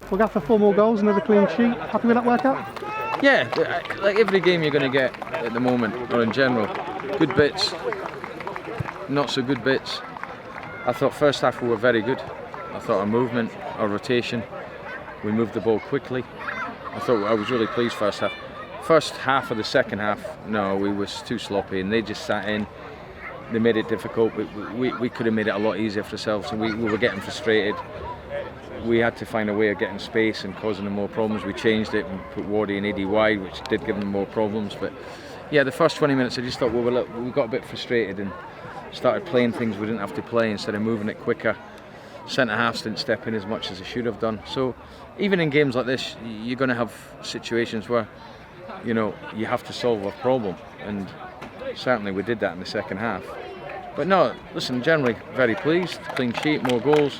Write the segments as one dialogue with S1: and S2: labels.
S1: Well, Gaffer, 4 more goals, another clean sheet. Happy with that workout?
S2: Yeah, like every game you're going to get at the moment, or in general, good bits, not so good bits. I thought first half we were very good. I thought our movement, our rotation, we moved the ball quickly. I was really pleased first half. First half of the second half, no, we was too sloppy, and they just sat in. They made it difficult. We could have made it a lot easier for ourselves, and we were getting frustrated. We had to find a way of getting space and causing them more problems. We changed it and put Wardy and Eddie wide, which did give them more problems. But yeah, the first 20 minutes I just thought we got a bit frustrated and started playing things we didn't have to play instead of moving it quicker. Centre halves didn't step in as much as they should have done. So even in games like this, you're going to have situations where you have to solve a problem, and certainly we did that in the second half. But no, listen, generally very pleased. Clean sheet, more goals.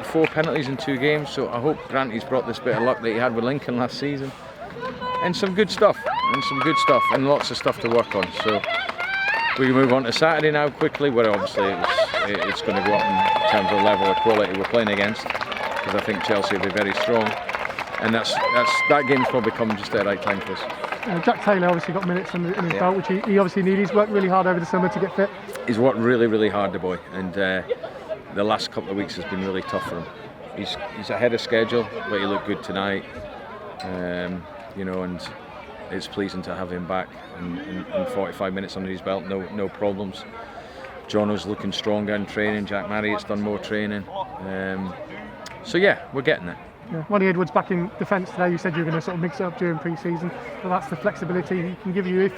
S2: 4 penalties in 2 games, so I hope Granty's brought this bit of luck that he had with Lincoln last season. And some good stuff, and lots of stuff to work on. So we can move on to Saturday now quickly, where obviously it's going to go up in terms of level of quality we're playing against, because I think Chelsea will be very strong. And that game's probably come just at the right time for us.
S1: Jack Taylor obviously got minutes in his belt, which he obviously needed. He's worked really hard over the summer to get fit.
S2: He's worked really, really hard, the boy, and the last couple of weeks has been really tough for him. He's ahead of schedule, but he looked good tonight. And it's pleasing to have him back in 45 minutes under his belt, no problems. Jono's looking stronger in training. Jack Marriott's done more training. So yeah, we're getting there.
S1: Yeah. Ronnie Edwards back in defence today. You said you were going to sort of mix it up during pre-season, but that's the flexibility he can give you if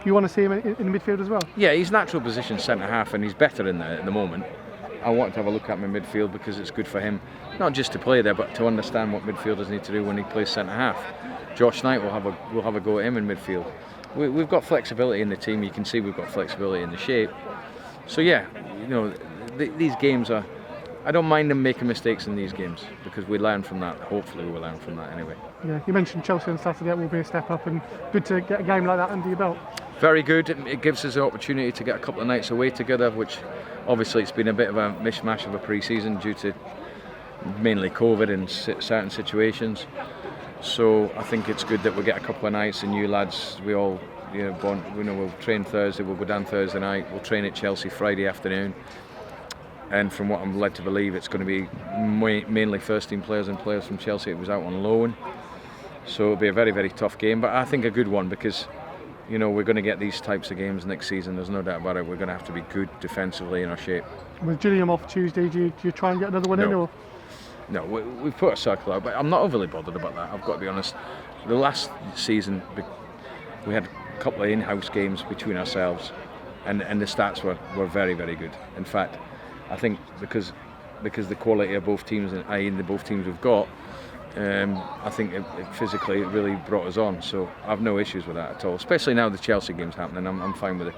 S1: you want to see him in the midfield as well.
S2: Yeah, he's natural position centre half, and he's better in there at the moment. I want to have a look at him in midfield because it's good for him, not just to play there, but to understand what midfielders need to do when he plays centre half. Josh Knight will have a go at him in midfield. We've got flexibility in the team. You can see we've got flexibility in the shape. So yeah, these games are. I don't mind them making mistakes in these games because we learn from that. Hopefully we'll learn from that anyway.
S1: Yeah, you mentioned Chelsea on Saturday. That will be a step up, and good to get a game like that under your belt.
S2: Very good. It gives us the opportunity to get a couple of nights away together, which obviously it's been a bit of a mishmash of a pre-season due to mainly COVID and certain situations. So I think it's good that we get a couple of nights, and you lads, we all we'll train Thursday, we'll go down Thursday night, we'll train at Chelsea Friday afternoon. And from what I'm led to believe, it's going to be mainly first-team players and players from Chelsea. It was out on loan, so it'll be a very, very tough game. But I think a good one because, we're going to get these types of games next season. There's no doubt about it. We're going to have to be good defensively in our shape.
S1: With Gilliam off Tuesday, do you try and get another one in? Or?
S2: No, we've put a circle out, but I'm not overly bothered about that. I've got to be honest. The last season, we had a couple of in-house games between ourselves, and the stats were very, very good. In fact, I think because the quality of both teams, i.e. the both teams we've got, I think physically it really brought us on. So I've no issues with that at all. Especially now the Chelsea game's happening, I'm fine with it.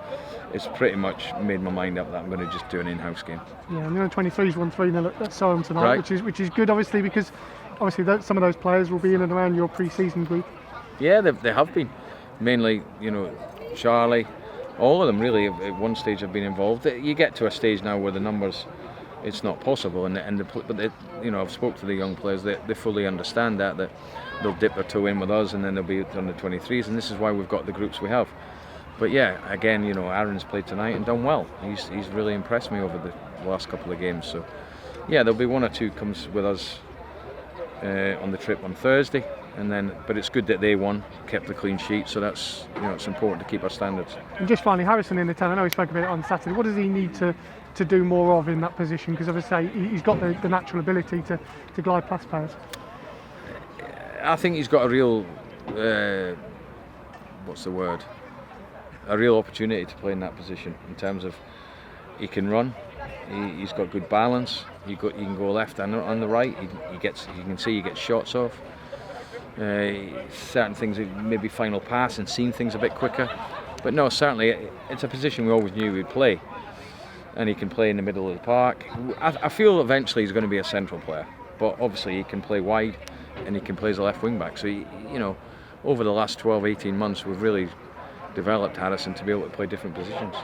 S2: It's pretty much made my mind up that I'm going to just do an in-house game.
S1: Yeah, and the under-23s won 3-0 at Surham tonight,
S2: right.
S1: which is good, obviously, because some of those players will be in and around your pre-season group.
S2: Yeah, they have been. Mainly, Charlie. All of them really at one stage have been involved. You get to a stage now where the numbers, it's not possible, but I've spoke to the young players. They fully understand that they'll dip their toe in with us, and then they'll be under 23s, and this is why we've got the groups we have. But yeah, again, Aaron's played tonight and done well. He's really impressed me over the last couple of games. So yeah, there'll be 1 or 2 comes with us on the trip on Thursday. But it's good that they kept the clean sheet, so that's it's important to keep our standards.
S1: And just finally, Harrison in the 10. I know we spoke about it on Saturday. What does he need to do more of in that position? Because obviously he's got the natural ability to glide past players.
S2: I think he's got a real a real opportunity to play in that position in terms of he can run. He's got good balance. He can go left and on the right. You can see he gets shots off. Certain things, maybe final pass and seeing things a bit quicker, but no, certainly it's a position we always knew he'd play, and he can play in the middle of the park. I feel eventually he's going to be a central player, but obviously he can play wide and he can play as a left wing back. So over the last 12-18 months we've really developed Harrison to be able to play different positions.